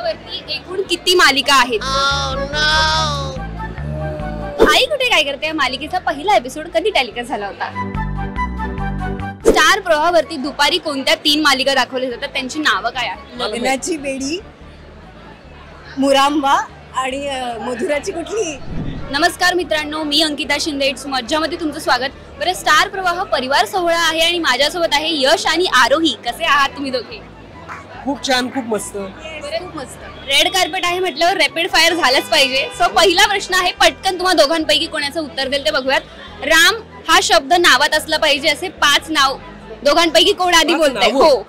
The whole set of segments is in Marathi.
प्रवाहावरती एकूण किती मालिका आहेत? आई कुठे काय करते या मालिकेचा पहिला एपिसोड कधी टेलिकास्ट झाला होता? स्टार प्रवाहावरती दुपारी कोणत्या 3 मालिका दाखवल्या जातात, त्यांची नावं काय आहेत? लग्नाची बेडी, मुरांबा आणि मधुराची कुठली? नमस्कार मित्रांनो, मी अंकिता शिंदे. इट्स मज्जामध्ये तुमचं स्वागत. बरं, स्टार प्रवाह परिवार सोहळा आहे आणि माझ्यासोबत आहे यश आणि आरोही. कसे आहात तुम्ही दोघे? खूप छान, खूप मस्त. खूप मस्त. रेड कार्पेट आहे म्हटल्यावर रॅपिड फायर झालंच पाहिजे. सो पहिला प्रश्न आहे, पटकन तुम्हा दोघांपैकी कोणाचं उत्तर देईल ते बघूयात. राम हा शब्द नावात असला पाहिजे असे 5 नाव दोघांपैकी कोण आधी बोलतंय? हो,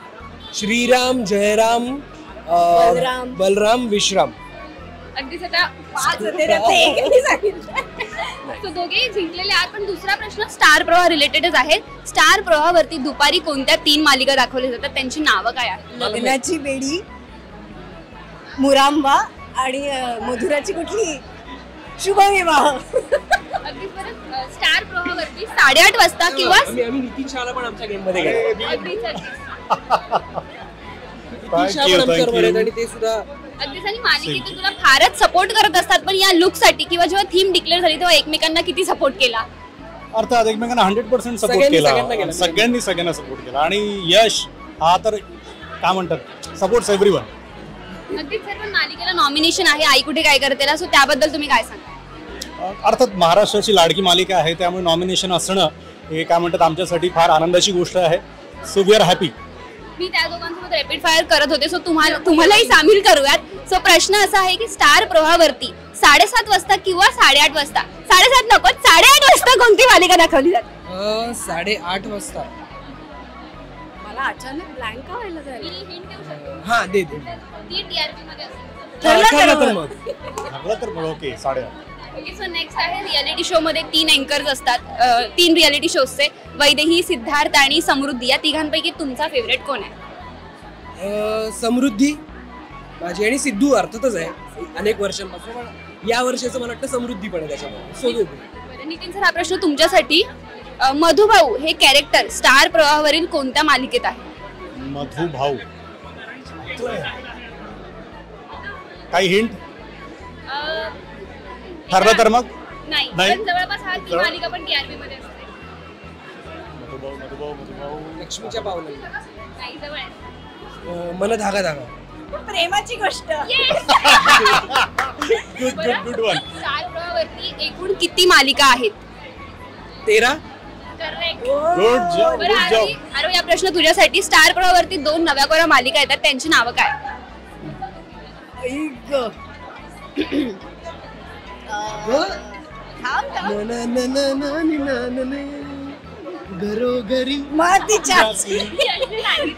श्रीराम, जयराम, बलराम, विश्राम. अगदीच. आता 5 होते त्यातले एकही सांगितलं. तो दोघे जिंकलेले आहात. पण दुसरा प्रश्न स्टार प्रवाह रिलेटेडच आहे. स्टार प्रवाहावरती दुपारी कोणत्या 3 मालिका दाखवल्या जातात, त्यांची नावं काय आहेत? लग्नाची बेडी, मुरांबा आणि मधुराची कुठली? शुभविवाह. अगदीच. बरं, स्टार प्रवाहावरती 8:30 वाजता किंवा आम्ही नितीन शाहला पण आमच्या गेम मध्ये गेलो. अगदीच नितीन शाह पण आमच्यावर आहेत आणि ते सुद्धा अगदीच. आणि मालिकेतून तुला फारच सपोर्ट करत असतात, पण या लुक साठी किंवा जेव्हा थीम डिक्लेअर झाली तेव्हा एकमेकांना किती सपोर्ट केला? अर्थात एकमेकांना 100% सपोर्ट केला. सगळ्यांना सपोर्ट केला. आणि यश हा तर काय म्हणतात, सपोर्ट्स एव्हरीवन. अगदीच सर. पण मालिकेला नॉमिनेशन आहे आई कुठे काय करते, सो त्याबद्दल तुम्ही काय सांगा? अर्थात महाराष्ट्राची लाडकी मालिका आहे, त्यामुळे नॉमिनेशन असणं हे काय म्हणतात आमच्यासाठी फार आनंदाची गोष्ट आहे. So we are happy. मी त्या दोघांसोबत रॅपिड फायर करत होते, सो तुम्हालाही सामील करूयात. सो प्रश्न असा आहे की स्टार प्रवाहावरती 7:30 वाजता किंवा 8:30 वाजता, 7:30 नको 8:30 वाजता कोणती मालिका दाखवली जाते? 8:30 वाजता. मला अचानक ब्लँक का व्हायला झालं? हिंट देऊ शकतो? हा, दे. ती टीआरपी मध्ये असेल. ठरलं तर मग ओके 8:30. ओके. सो नेक्स्ट आहे रियालिटी शो मध्ये 3 अँकर्स असतात, 3 रियालिटी शोजचे. वैदेही, सिद्धार्थ आणि समृद्धी. या तिघांपैकी तुमचा फेवरेट कोण आहे? समृद्धी माझी आणि सिद्धू अर्थातच आहे अनेक वर्षांपासून, पण या वर्षाचं मला वाटतं समृद्धी पण आहे त्याच्यामध्ये. बरं नितीन सर, हा प्रश्न तुमच्यासाठी. मधुभाऊ हे कॅरेक्टर स्टार प्रवाहावरील कोणत्या मालिकेत आहे? मधुभाऊ. काही हिंट ठरलं तर मग? नाही, पण जवळपास हा ती मालिका पण टीआरपी मध्ये असते. मधुभाऊ. लक्ष्मीच्या पावलांना. नाही, जवळ आहे. मन धागा धागा. प्रेमाची गोष्ट. Good one. स्टार प्रवाहावरती एकूण किती मालिका आहेत? 13. करेक्ट. Good job. अरे या प्रश्न तुझ्यासाठी. स्टार प्रवाहावरती 2 नव्या कोऱ्या मालिका येतात, त्यांची नावं काय? घरोघरी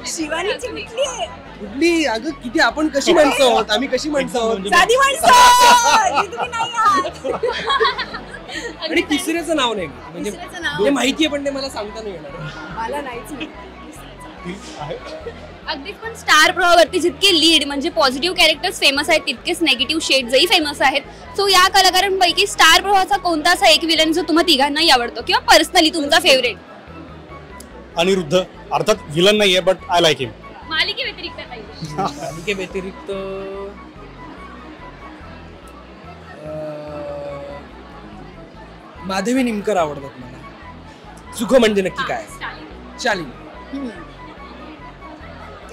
शिवानीची कुठली आहे? कुठली? अगं किती आपण कशी माणसं आहोत, आम्ही कशी माणसं आहोत. साधी माणसं. तुम्ही नाही आहात. आणि तिसऱ्याचं नाव नाही म्हणजे माहितीये, पण ते मला सांगता नाही येणार. मला नाहीच. अगदीच. पण स्टार प्रवाहावरती जितके लीड म्हणजे पॉझिटिव्ह कॅरेक्टर्स फेमस आहेत, तितकेच नेगेटिव्ह शेड्सही फेमस आहेत. सो या कलाकारांपैकी स्टार प्रवाहाचा कोणता असा एक विलन जो तुम्हा तिघांनाही आवडतो किंवा पर्सनली तुमचा फेवरेट? अनिरुद्ध. अर्थात विलन नाहीये, बट आय लाईक हिम. मालिके व्यतिरिक्त काही? मालिके व्यतिरिक्त माधवी निमकर आवडतात मला. सुख म्हणजे नक्की काय? शालिनी.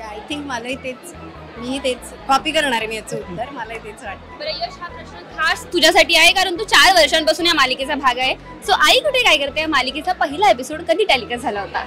आय थिंक मलाही तेच, मी तेच कॉपी करणार आहे. मी याचं उत्तर मलाही तेच वाटतं. बरं यश, हा प्रश्न खास तुझ्यासाठी आहे कारण तू 4 वर्षांपासून या मालिकेचा भाग आहे. सो आई कुठे काय करते या मालिकेचा पहिला एपिसोड कधी टेलिकास्ट झाला होता?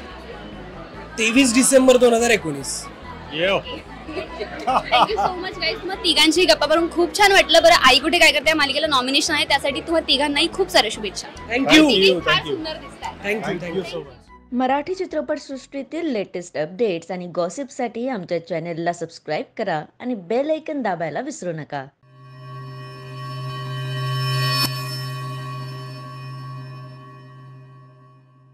23 December 2019. Thank you so much guys. मग तिघांची गप्पा करून खूप छान वाटलं. बरं, आई कुठे काय करते या मालिकेला नॉमिनेशन आहे, त्यासाठी तुम्हा तिघांनाही खूप साऱ्या शुभेच्छा. थँक्यू. फार सुंदर दिसतात. Thank you so much. मराठी चित्रपटसृष्टीतील लेटेस्ट अपडेट्स आणि गॉसिपसाठी आमच्या चॅनेलला सबस्क्राईब करा आणि बेल आयकॉन दाबायला विसरू नका.